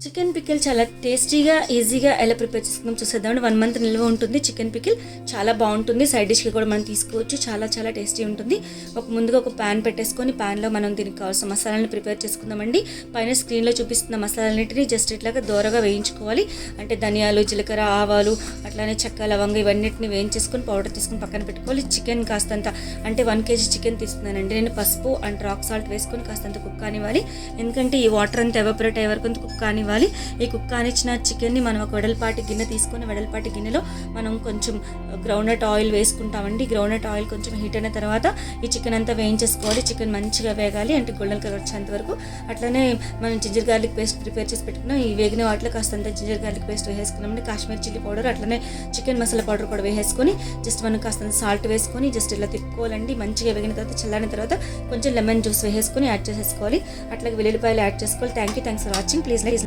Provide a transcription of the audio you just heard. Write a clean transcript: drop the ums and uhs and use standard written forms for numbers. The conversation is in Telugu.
చికెన్ పికిల్ చాలా టేస్టీగా ఈజీగా ఎలా ప్రిపేర్ చేసుకుందాం చూసేద్దామండి. 1 మంత్ నిల్వ ఉంటుంది చికెన్ పికిల్. చాలా బాగుంటుంది. సైడ్ డిష్కి కూడా మనం తీసుకోవచ్చు. చాలా చాలా టేస్టీ ఉంటుంది. ముందుగా ఒక ప్యాన్ పెట్టేసుకొని ప్యాన్లో మనం దీనికి కావాల్సిన మసాలాలను ప్రిపేర్ చేసుకుందామండి. పైన స్క్రీన్లో చూపిస్తున్న మసాలాలన్నింటినీ జస్ట్ ఇట్లాగా దోరగా వేయించుకోవాలి. అంటే ధనియాలు, జీలకర్ర, ఆవాలు, అట్లానే చెక్క, లవంగ ఇవన్నిటిని వేయించేసుకొని పౌడర్ తీసుకొని పక్కన పెట్టుకోవాలి. చికెన్ కాస్తంత అంటే 1 kg చికెన్ తీసుకున్నానండి. నేను పసుపు అండ్ రాక్ సాల్ట్ వేసుకొని కాస్తంత కుక్ కానివ్వాలి. ఎందుకంటే ఈ వాటర్ అంతా ఎవాపరేట్ అయ్యే వరకు కుక్ కానివ్వాలి. ఈ కుక్ కానిచ్చిన చికెన్ని మనం ఒక వెడల్పాటి గిన్నె తీసుకొని వెడల్పాటి గిన్నెలో మనం కొంచెం గ్రౌండ్నట్ ఆయిల్ వేసుకుంటామండి. గ్రౌండ్నట్ ఆయిల్ కొంచెం హీట్ అయిన తర్వాత ఈ చికెన్ అంతా వేయించేసుకోవాలి. చికెన్ మంచిగా వేగాలి, అంటే గోల్డెన్ కలర్ వచ్చేంత వరకు. అట్లనే మనం జింజర్ గార్లిక్ పేస్ట్ ప్రిపేర్ చేసి పెట్టుకున్నాం. ఈ వేగిన వాటిలో కాస్తంత జింజర్ గార్లిక్ పేస్ట్ వేసుకున్నామండి. కాశ్మీర్ చిల్లీ పౌడర్, అట్లనే చికెన్ మసాలా పౌడర్ కూడా వేసుకొని జస్ట్ మనం కాస్తంత సాల్ట్ వేసుకొని జస్ట్ ఇలా తిప్పుకోవాలండి. మంచిగా వేగిన తర్వాత చల్లారిన తర్వాత కొంచెం లెమన్ జ్యూస్ వేసుకొని యాడ్ చేసేసుకోవాలి. అట్లాగే వెల్లుల్లిపాయలు యాడ్ చేసుకోవాలి. Thanks for watching. ప్లీజ్